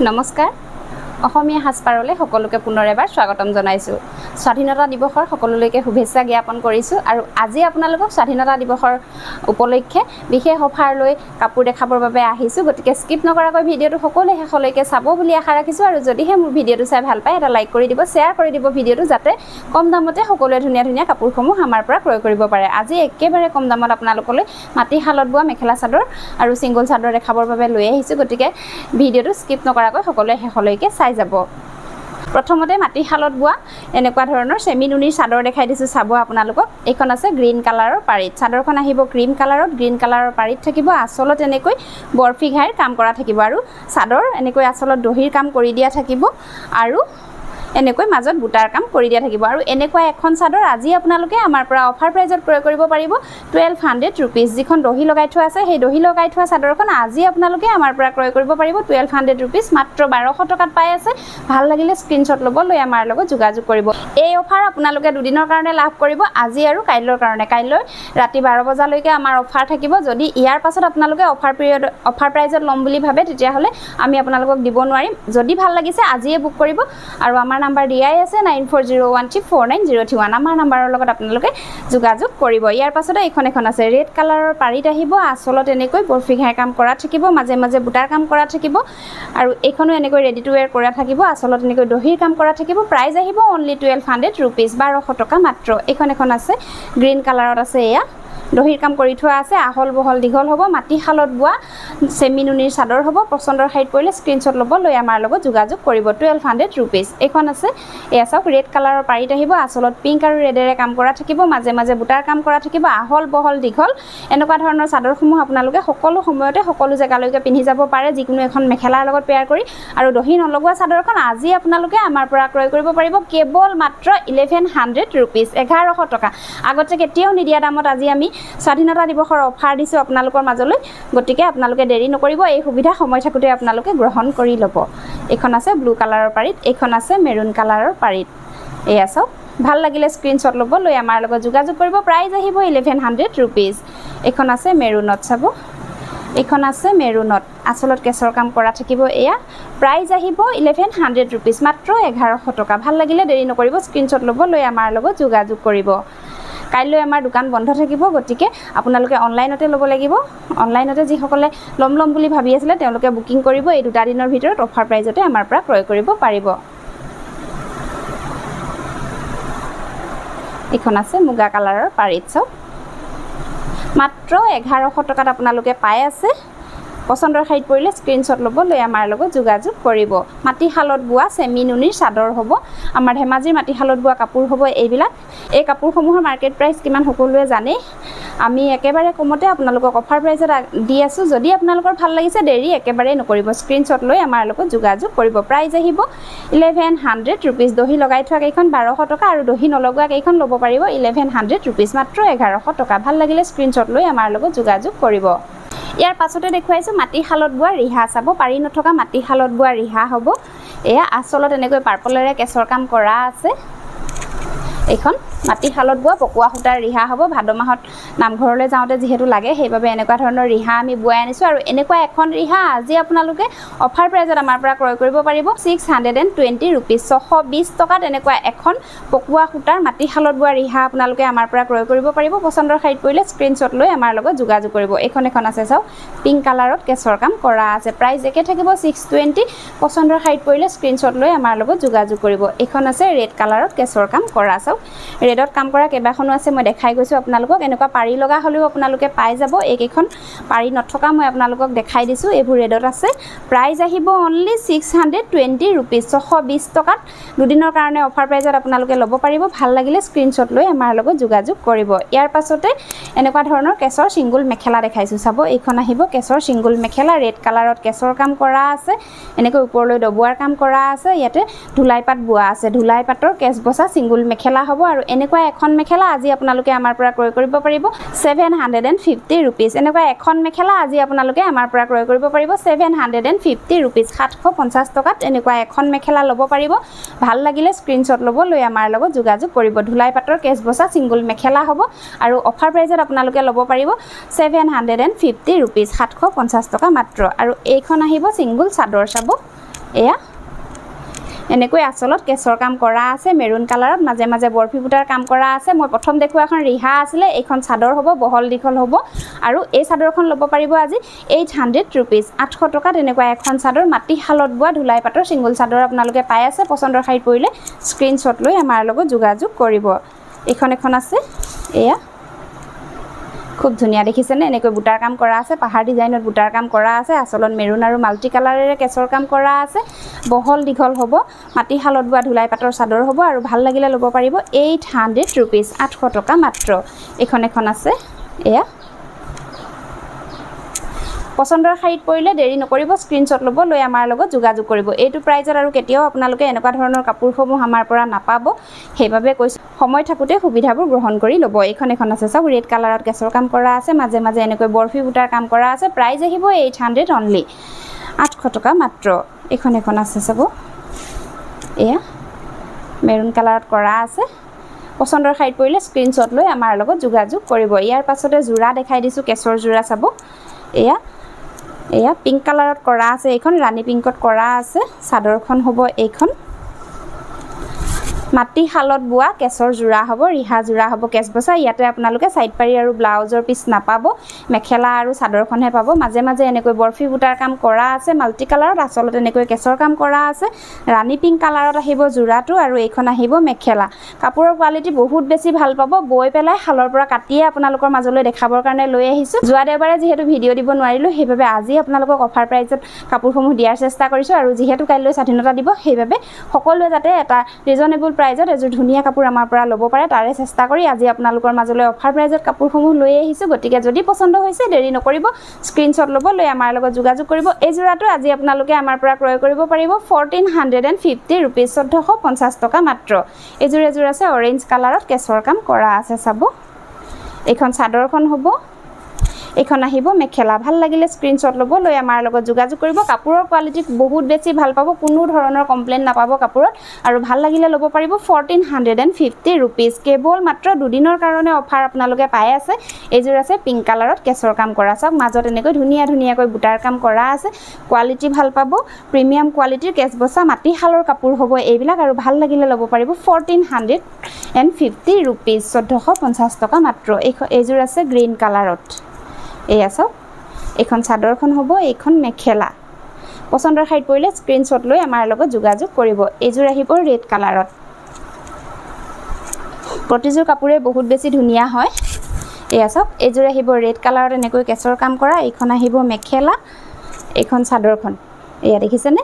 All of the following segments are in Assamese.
নমস্কাৰ অসমীয়া হাসপাৰলে সকলোকে পুনৰ এবাৰ স্বাগতম জনাইছো স্বাধীনতা দিৱসৰ সকলোলৈকে শুভেচ্ছা জ্ঞাপন কৰিছো আৰু আজি আপোনালোকক স্বাধীনতা দিৱসৰ উপলক্ষে বিশেষ অফাৰ লৈ কাপোৰ দেখাবৰ বাবে আহিছো গতিকে স্কিপ নকৰাকৈ ভিডিওটো সকলোৱে শেষলৈকে চাব বুলি আশা ৰাখিছো আৰু যদিহে মোৰ ভিডিওটো চাই ভাল পায় এটা লাইক কৰি দিব শেয়াৰ কৰি দিব ভিডিওটো যাতে কম দামতে সকলোৱে ধুনীয়া ধুনীয়া কাপোৰসমূহ আমাৰ পৰা ক্ৰয় কৰিব পাৰে আজি একেবাৰে কম দামত আপোনালোকলৈ মাটি হালত বোৱা মেখেলা চাদৰ আৰু সিংগল চাদৰ দেখাবৰ বাবে লৈ আহিছো গতিকে ভিডিওটো স্কিপ নকৰাকৈ সকলোৱে শেষলৈকে চাই যাব প্ৰথমতে মাটি হালত বোৱা এনেকুৱা ধৰণৰ সেমি নুনিৰ চাদৰ দেখাই দিছো চাব আপোনালোকক এইখন আছে গ্ৰীন কালাৰৰ পাৰিত চাদৰখন আহিব ক্ৰীম কালাৰত গ্ৰীন কালাৰৰ পাৰিত থাকিব আচলত এনেকৈ বৰফি ঘাইৰ কাম কৰা থাকিব আৰু চাদৰ এনেকৈ আচলত দহিৰ কাম কৰি দিয়া থাকিব আৰু এনেকৈ মাজত বুটাৰ কাম কৰি দিয়া থাকিব আৰু এনেকুৱা এখন চাদৰ আজি আপোনালোকে আমাৰ পৰা অফাৰ প্ৰাইজত ক্ৰয় কৰিব পাৰিব 1200 रुपीस যিখন দহি লগাই থোৱা আছে সেই দহি লগাই থোৱা চাদৰখন আজি আপোনালোকে আমাৰ পৰা ক্ৰয় কৰিব পাৰিব 1200 रुपीस মাত্ৰ 1200 টকাত পাই আছে ভাল লাগিলে স্ক্ৰিনশ্বট ল'ব লৈ আমাৰ লগত যোগাযোগ কৰিব এই অফাৰ আপোনালোকে দুদিনৰ কাৰণে লাভ কৰিব আজি আৰু কাইলৈৰ কাৰণে কাইলৈ ৰাতি 12 বজালৈকে আমাৰ অফাৰ থাকিব যদি ইয়াৰ পাছত আপোনালোকে অফাৰ প্ৰাইজত ল'ম বুলি ভাবে তেতিয়া হলে আমি আপোনালোকক দিব নোৱাৰিম যদি ভাল লাগিছে আজিয়ে বুক কৰিব আৰু আমাৰ নাম্বাৰ দিয়াই আছে 9401349031 আমাৰ নাম্বাৰৰ লগত আপোনালোকে যোগাযোগ কৰিব ইয়াৰ পাছতে এখন আছে ৰেড কালাৰৰ পাৰিত আহিব আচলত এনেকৈ বৰফি ঘাই কাম কৰা থাকিব মাজে মাজে বুটাৰ কাম কৰা থাকিব আৰু এইখনো এনেকৈ ৰেডি টু ওয়্যাৰ কৰা থাকিব আচলত এনেকৈ দহিৰ কাম কৰা থাকিব প্ৰাইস আহিব অনলি 1200 रुपीस 1200 টকা মাত্ৰ এখন আছে গ্ৰীন কালাৰত আছে এয়া দহিৰ কাম কৰি থোৱা আছে আহল বহল দীঘল হ'ব মাটি হালত বোৱা সেমি নুনিৰ চাদৰ হ'ব পছন্দৰ হাইট পৰিলে স্ক্ৰিনশ্বট ল'ব লৈ আমাৰ লগত যোগাযোগ কৰিব 1200 रुपीस এখন আছে এয়া চাওক ৰেড কালাৰৰ পাৰিত আহিব আচলত পিংক আৰু ৰেডেৰে কাম কৰা থাকিব মাজে মাজে বুটাৰ কাম কৰা থাকিব আহল বহল দীঘল এনেকুৱা ধৰণৰ চাদৰসমূহ আপোনালোকে সকলো সময়তে সকলো জেগালৈকে পিন্ধি যাব পাৰে যিকোনো এখন মেখেলাৰ লগত পেয়াৰ কৰি আৰু দহি নলগোৱা চাদৰখন আজি আপোনালোকে আমাৰ পৰা ক্ৰয় কৰিব পাৰিব কেৱল মাত্ৰ 1100 रुपीस 1100 টকা আগতে কেতিয়াও নিদিয়া দামত আজি আমি স্বাধীনতা দিৱসৰ অফাৰ দিছো আপোনালোকৰ মাজলৈ গতিকে আপোনালোকে দেৰি নকৰিব এই সুবিধা সময় থাকোতে আপোনালোকে গ্ৰহণ কৰি ল'ব এখন আছে ব্লু কালাৰৰ পাৰিত এখন আছে মেৰুন কালাৰৰ পাৰিত এয়া চাওক ভাল লাগিলে স্ক্ৰিনশ্বট ল'ব লৈ আমাৰ লগত যোগাযোগ কৰিব প্ৰাইস আহিব 1100 रुपीस এখন আছে মেৰুনত চাব এখন আছে মেৰুনত আচলত কেছৰ কাম কৰা থাকিব এয়া প্ৰাইস আহিব 1100 रुपीस মাত্ৰ 1100 টকা ভাল লাগিলে দেৰি নকৰিব স্ক্ৰিনশ্বট ল'ব লৈ আমাৰ লগত যোগাযোগ কৰিব কাইলৈ আমাৰ দোকান বন্ধ থাকিব গতিকে আপোনালোকে অনলাইনতে ল'ব লাগিব অনলাইনতে যি সকলে লম বুলি ভাবি আছিল তেওঁলোকে বুকিং কৰিব এই দুটা দিনৰ ভিতৰত অফাৰ প্ৰাইজতে আমাৰ পৰা ক্ৰয় কৰিব পাৰিব এখন আছে মুগা কালাৰৰ পাৰিত চাওক মাত্ৰ 1100 টকাত আপোনালোকে পাই আছে পছন্দৰ হাইট পৰিলে স্ক্ৰিনশ্বট ল'ব লৈ আমাৰ লগত যোগাযোগ কৰিব মাটি হালত বোৱা সেমি নুনিৰ চাদৰ হ'ব আমাৰ ধেমাজিৰ মাটি হালত বোৱা কাপোৰ হ'ব এইবিলাক এই কাপোৰসমূহৰ মাৰ্কেট প্ৰাইস কিমান সকলোৱে জানে আমি একেবাৰে কমতে আপোনালোকক অফাৰ প্ৰাইজত দি আছো যদি আপোনালোকৰ ভাল লাগিছে দেৰি একেবাৰে নকৰিব স্ক্ৰিনশ্বট লৈ আমাৰ লগত যোগাযোগ কৰিব প্ৰাইস আহিব 1100 रुपीस দহি লগাই থোৱা কেইখন 1200 টকা আৰু দহি নলগোৱা কেইখন ল'ব পাৰিব 1100 रुपीस মাত্ৰ 1100 টকা ভাল লাগিলে স্ক্ৰিনশ্বট লৈ আমাৰ লগত যোগাযোগ কৰিব ইয়াৰ পাছতে দেখুৱাইছো মাটি হালত বোৱা ৰিহা চাব পাৰি নথকা মাটি হালত বোৱা ৰিহা হ'ব এয়া আচলত এনেকৈ পাৰ্পলৰে কেছৰ কাম কৰা আছে এখন মাটি হালত বোৱা পকুৱা সূতাৰ ৰিহা হ'ব ভাদ মাহত নামঘৰলৈ যাওঁতে যেহেতু লাগে সেইবাবে এনেকুৱা ধৰণৰ ৰিহা আমি বুৱাই আনিছো আৰু এনেকুৱা এখন ৰিহা আজি আপোনালোকে অফাৰ প্ৰাইজত আমাৰ পৰা ক্ৰয় কৰিব পাৰিব 620 रुपीस 620 টকাত এনেকুৱা এখন পকুৱা সূতাৰ মাটি হালত বোৱা ৰিহা আপোনালোকে আমাৰ পৰা ক্ৰয় কৰিব পাৰিব পছন্দৰ হাইট পৰিলে স্ক্ৰিনশ্বট লৈ আমাৰ লগত যোগাযোগ কৰিব এখন আছে চাওক পিংক কালাৰত কেছৰ কাম কৰা আছে প্ৰাইস একে থাকিব 620 পছন্দৰ হাইট পৰিলে স্ক্ৰিনশ্বট লৈ আমাৰ লগত যোগাযোগ কৰিব এখন আছে ৰেড কালাৰত কেছৰ কাম কৰা চাওক ৰেডত কাম কৰা কেবাখনো আছে মই দেখাই গৈছো আপোনালোকক এনেকুৱা পাৰি লগা হলেও আপোনালোকে পাই যাব এইকেইখন পাৰি নথকা মই আপোনালোকক দেখাই দিছো এইবোৰ ৰেডত আছে প্ৰাইস আহিব অনলি 620 रुपीस 620 টকাত দুদিনৰ কাৰণে অফাৰ প্ৰাইজত আপোনালোকে ল'ব পাৰিব ভাল লাগিলে স্ক্ৰিনশ্বট লৈ আমাৰ লগত যোগাযোগ কৰিব ইয়াৰ পাছতে এনেকুৱা ধৰণৰ কেছৰ সিংগল মেখেলা দেখাইছো চাব এইখন আহিব কেছৰ সিংগল মেখেলা ৰেড কালাৰত কেছৰ কাম কৰা আছে এনেকৈ ওপৰলৈ দবুৱাৰ কাম কৰা আছে ইয়াতে ধুলাই পাত বোৱা আছে ধুলাই পাতৰ কেছ বসা সিংগল মেখেলা হ'ব আৰু এনেকুৱা এখন মেখেলা আজি আপোনালোকে আমাৰ পৰা ক্ৰয় কৰিব পাৰিব 750 रुपीस এনেকুৱা এখন মেখেলা আজি আপোনালোকে আমাৰ পৰা ক্ৰয় কৰিব পাৰিব 750 रुपीस 750 টকাত এনেকুৱা এখন মেখেলা ল'ব পাৰিব ভাল লাগিলে স্ক্ৰিনশ্বট ল'ব লৈ আমাৰ লগত যোগাযোগ কৰিব ধুলাই পাতৰ কেছ বসা সিংগল মেখেলা হ'ব আৰু অফাৰ প্ৰাইজত আপোনালোকে ল'ব পাৰিব 750 रुपीस 750 টকা মাত্ৰ আৰু এইখন আহিব সিংগল চাদৰ চাব এয়া এনেকৈ আচলত কেছৰ কাম কৰা আছে মেৰুন কালাৰত মাজে মাজে বৰফি বুটাৰ কাম কৰা আছে মই প্ৰথম দেখুৱা এখন ৰিহা আছিলে এইখন চাদৰ হ'ব বহল দীঘল হ'ব আৰু এই চাদৰখন ল'ব পাৰিব আজি 800 rupees 800 টকা তেনেকুৱা এখন চাদৰ মাটি শালত বোৱা ধুলাই পাটৰ সিংগল চাদৰ আপোনালোকে পাই আছে পছন্দৰ শাৰীত পৰিলে স্ক্ৰিনশ্বট লৈ আমাৰ লগত যোগাযোগ কৰিব এইখন এখন আছে এয়া খুব ধুনিয়া দেখিছেনে এনেকৈ বুটাৰ কাম কৰা আছে পাহাৰ ডিজাইনত বুটাৰ কাম কৰা আছে আচলত মেৰুন আৰু মাল্টি কালাৰেৰে কেছৰ কাম কৰা আছে বহল দীঘল হ'ব মাটি শালত বোৱা ধুলাই পাটৰ চাদৰ হ'ব আৰু ভাল লাগিলে ল'ব পাৰিব 800 rupees 800 টকা মাত্ৰ এইখন এখন আছে এয়া পছন্দৰ শাৰীত পৰিলে দেৰি নকৰিব স্ক্ৰিনশ্বট ল'ব লৈ আমাৰ লগত যোগাযোগ কৰিব এইটো প্ৰাইজত আৰু কেতিয়াও আপোনালোকে এনেকুৱা ধৰণৰ কাপোৰসমূহ আমাৰ পৰা নাপাব সেইভাবে কৈছো সময় থাকোতে সুবিধাবোৰ গ্ৰহণ কৰি ল'ব এইখন এখন আছে সব ৰেড কালাৰত কেছৰ কাম কৰা আছে মাজে মাজে এনেকৈ বৰফি বুটাৰ কাম কৰা আছে প্ৰাইজ আহিব 800 অনলি 800 টকা মাত্ৰ এইখন এখন আছে সব এয়া মেৰুন কালাৰত কৰা আছে পছন্দৰ শাৰীত পৰিলে স্ক্ৰিনশ্বট লৈ আমাৰ লগত যোগাযোগ কৰিব ইয়াৰ পাছতে জোৰা দেখাই দিছো কেছৰ জোৰা চাব এয়া পিংক কালাৰত কৰা আছে এইখন ৰাণী পিংকত কৰা আছে চাদৰখন হ'ব এইখন মাটি শালত বোৱা কেছৰ জোৰা হ'ব ৰিহা জোৰা হ'ব কেছ বছা ইয়াতে আপোনালোকে সাইড পাৰি আৰু ব্লাউজৰ পিছ নাপাব মেখেলা আৰু চাদৰখনহে পাব মাজে মাজে এনেকৈ বৰফি বুটাৰ কাম কৰা আছে মাল্টি কালাৰত আচলত এনেকৈ কেছৰ কাম কৰা আছে ৰাণী পিংক কালাৰত আহিব জোৰাটো আৰু এইখন আহিব মেখেলা কাপোৰৰ কোৱালিটি বহুত বেছি ভাল পাব বৈ পেলাই শালৰ পৰা কাটিয়ে আপোনালোকৰ মাজলৈ দেখাবৰ কাৰণে লৈ আহিছো যোৱা দেওবাৰে যেহেতু ভিডিঅ' দিব নোৱাৰিলো সেইভাবে আজি আপোনালোকক অফাৰ প্ৰাইজত কাপোৰসমূহ দিয়াৰ চেষ্টা কৰিছো আৰু যেহেতু কাইলৈ স্বাধীনতা দিব সেইভাবে সকলোৱে যাতে এটা ৰিজনেবল প্ৰাইজত এযোৰ ধুনিয়া কাপোৰ আমাৰ পৰা ল'ব পাৰে তাৰে চেষ্টা কৰি আজি আপোনালোকৰ মাজলৈ অফাৰ প্ৰাইজত কাপোৰসমূহ লৈ আহিছো গতিকে যদি পছন্দ হৈছে দেৰি নকৰিব স্ক্ৰিনশ্বট ল'ব লৈ আমাৰ লগত যোগাযোগ কৰিব এই জোৰাটো আজি আপোনালোকে আমাৰ পৰা ক্ৰয় কৰিব পাৰিব 1450 rupees 1450 টকা মাত্ৰ এযোৰ আছে অৰেঞ্জ কালাৰত কেছৰ কাম কৰা আছে চাব এইখন চাদৰখন হ'ব এইখন আহিব মেখেলা ভাল লাগিলে স্ক্ৰিনশ্বট ল'ব লৈ আমাৰ লগত যোগাযোগ কৰিব কাপোৰৰ কোৱালিটি বহুত বেছি ভাল পাব কোনো ধৰণৰ কমপ্লেইন নাপাব কাপোৰত আৰু ভাল লাগিলে ল'ব পাৰিব 1450 rupees কেৱল মাত্ৰ দুদিনৰ কাৰণে অফাৰ আপোনালোকে পাই আছে এইযোৰ আছে পিংক কালাৰত কেছৰ কাম কৰা চাওক মাজত এনেকৈ ধুনিয়াকৈ বুটাৰ কাম কৰা আছে কোৱালিটি ভাল পাব প্ৰিমিয়াম কোৱালিটিৰ কেছ বছা মাটি শালৰ কাপোৰ হ'ব এইবিলাক আৰু ভাল লাগিলে ল'ব পাৰিব 1450 rupees 1450 টকা মাত্ৰ এইযোৰ আছে গ্ৰীণ কালাৰত এয়া চাওক এইখন চাদৰখন হ'ব এইখন মেখেলা পছন্দৰ শাৰীত পৰিলে স্ক্ৰিনশ্বট লৈ আমাৰ লগত যোগাযোগ কৰিব এইযোৰ আহিব ৰেড কালাৰত প্ৰতিযোৰ কাপোৰে বহুত বেছি ধুনিয়া হয় এয়া চাওক এইযোৰ আহিব ৰেড কালাৰত এনেকৈ কেছৰ কাম কৰা এইখন আহিব মেখেলা এইখন চাদৰখন এয়া দেখিছেনে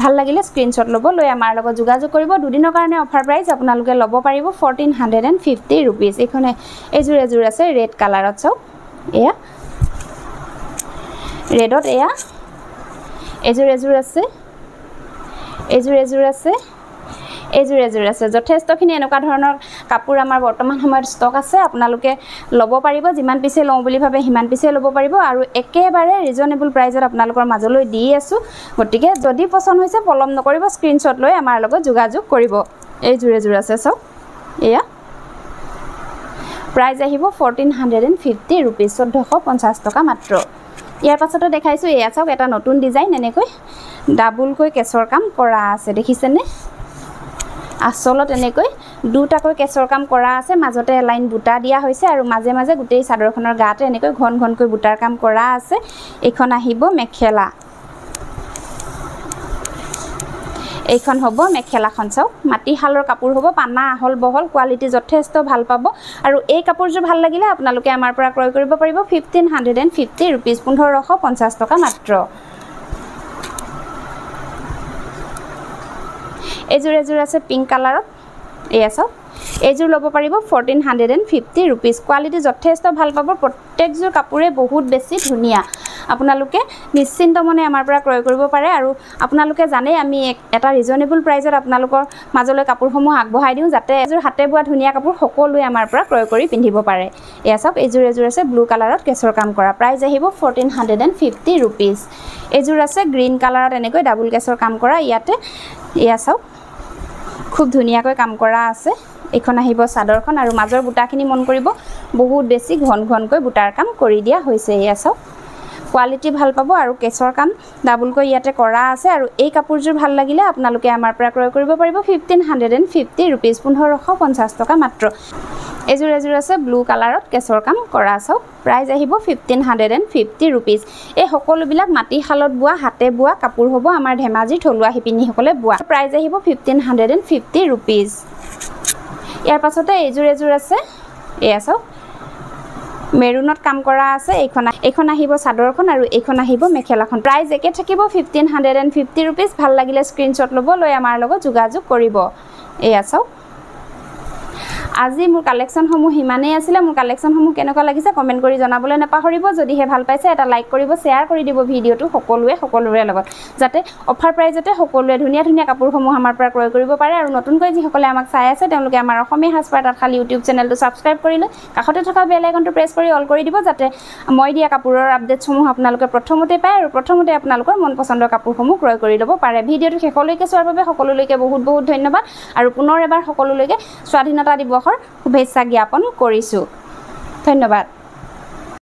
ভাল লাগিলে স্ক্ৰিনশ্বট ল'ব লৈ আমাৰ লগত যোগাযোগ কৰিব দুদিনৰ কাৰণে অফাৰ প্ৰাইস আপোনালোকে ল'ব পাৰিব 1450 rupees এইখনে এইযোৰ আছে ৰেড কালাৰত চাওক এয়া ৰেডত এয়া এইযোৰ আছে যথেষ্টখিনি এনেকুৱা ধৰণৰ কাপোৰ আমাৰ বৰ্তমান সময়ত ষ্টক আছে আপোনালোকে ল'ব পাৰিব যিমান পিছে লওঁ বুলি ভাবে সিমান পিছে ল'ব পাৰিব আৰু একেবাৰে ৰিজনেবল প্ৰাইজত আপোনালোকৰ মাজলৈ দি আছো গতিকে যদি পছন্দ হৈছে পলম নকৰিব স্ক্ৰিনশ্বট লৈ আমাৰ লগত যোগাযোগ কৰিব এইযোৰ আছে চাওক এয়া প্ৰাইস আহিব 1450 rupees 1450 টকা মাত্ৰ ইয়াৰ পাছতে দেখাইছো এয়া চাওক এটা নতুন ডিজাইন এনেকৈ ডাবলকৈ কেছৰ কাম কৰা আছে দেখিছেনে আসলত এনেকৈ দুটাকৈ কেছৰ কাম কৰা আছে মাজতে লাইন বুটা দিয়া হৈছে আৰু মাজে মাজে গুটেই চাদৰখনৰ গাতে এনেকৈ ঘনকৈ বুটাৰ কাম কৰা আছে এইখন আহিব মেখেলা এইখন হ'ব মেখেলাখন চাওক মাটি শালৰ কাপোৰ হ'ব পানা আহল বহল কোৱালিটি যথেষ্ট ভাল পাব আৰু এই কাপোৰযোৰ ভাল লাগিলে আপোনালোকে আমাৰ পৰা ক্ৰয় কৰিব পাৰিব 1550 rupees 1550 টকা মাত্ৰ এইযোৰ আছে পিংক কালাৰত এয়া চাওক এইযোৰ ল'ব পাৰিব 1450 rupees কোৱালিটি যথেষ্ট ভাল পাব প্ৰত্যেকযোৰ কাপোৰে বহুত বেছি ধুনিয়া আপোনালোকে নিশ্চিন্ত মনে আমাৰ পৰা ক্ৰয় কৰিব পাৰে আৰু আপোনালোকে জানে আমি এটা ৰিজনেবল প্ৰাইজত আপোনালোকৰ মাজলৈ কাপোৰসমূহ আগবঢ়াই দিওঁ যাতে এযোৰ হাতে বোৱা ধুনিয়া কাপোৰ সকলোৱে আমাৰ পৰা ক্ৰয় কৰি পিন্ধিব পাৰে এয়া চাওক এইযোৰ আছে ব্লু কালাৰত কেছৰ কাম কৰা প্ৰাইস আহিব 1450 rupees এইযোৰ আছে গ্ৰীণ কালাৰত এনেকৈ ডাবল কেছৰ কাম কৰা ইয়াতে এয়া চাওক খুব ধুনিয়াকৈ কাম কৰা আছে এইখন আহিব চাদৰখন আৰু মাজৰ বুটাখিনি মন কৰিব বহুত বেছি ঘনকৈ বুটাৰ কাম কৰি দিয়া হৈছে এয়া চাওক কোৱালিটি ভাল পাব আৰু কেছৰ কাম ডাবুলকৈ ইয়াতে কৰা আছে আৰু এই কাপোৰযোৰ ভাল লাগিলে আপোনালোকে আমাৰ পৰা ক্ৰয় কৰিব পাৰিব 1550 ৰুপিজ 1550 টকা মাত্ৰ এযোৰ আছে ব্লু কালাৰত কেছৰ কাম কৰা চাওক প্ৰাইস আহিব 1550 ৰুপিজ এই সকলোবিলাক মাটিশালত বোৱা হাতে বোৱা কাপোৰ হ'ব আমাৰ ধেমাজি থলুৱা শিপিনীসকলে বোৱা প্ৰাইস আহিব 1550 ৰুপিজ ইয়াৰ পাছতে এযোৰ আছে এয়া চাওক মেৰুনত কাম কৰা আছে এইখন আহিব চাদৰখন আৰু এইখন আহিব মেখেলাখন প্ৰাইস একে থাকিব 1550 ৰুপিজ ভাল লাগিলে স্ক্ৰিনশ্বট ল'ব লৈ আমাৰ লগত যোগাযোগ কৰিব এয়া চাওক আজি মোৰ কালেকশনসমূহ হিমানেই আছিল মোৰ কালেকশনসমূহ কেনেকুৱা লাগিছে কমেন্ট কৰি জনাবলৈ নাপাহৰিব যদিহে ভাল পাইছে এটা লাইক কৰিব শেয়াৰ কৰি দিব ভিডিওটো সকলোৰে লগত যাতে অফাৰ প্ৰাইজতে সকলোৱে ধুনীয়া কাপোৰসমূহ আমাৰ পৰা ক্ৰয় কৰিব পাৰে আৰু নতুনকৈ যিসকলে আমাক চাই আছে তেওঁলোকে আমাৰ অসমীয়া সাজপাৰ তাঁতশালী ইউটিউব চেনেলটো সাবস্ক্ৰাইব কৰিলে কাষতে থকা বেল আইকনটো প্ৰেছ কৰি অল কৰি দিব যাতে মই দিয়া কাপোৰৰ আপডেটসমূহ আপোনালোকে প্ৰথমতে পায় আৰু প্ৰথমতে আপোনালোকৰ মন পছন্দৰ কাপোৰসমূহ ক্ৰয় কৰি ল'ব পাৰে ভিডিওটো শেষলৈকে চোৱাৰ বাবে সকলোলৈকে বহুত ধন্যবাদ আৰু পুনৰ এবাৰ সকলোলৈকে স্বাধীনতা দিৱসৰ শুভেচ্ছা জ্ঞাপন কৰিছো ধন্যবাদ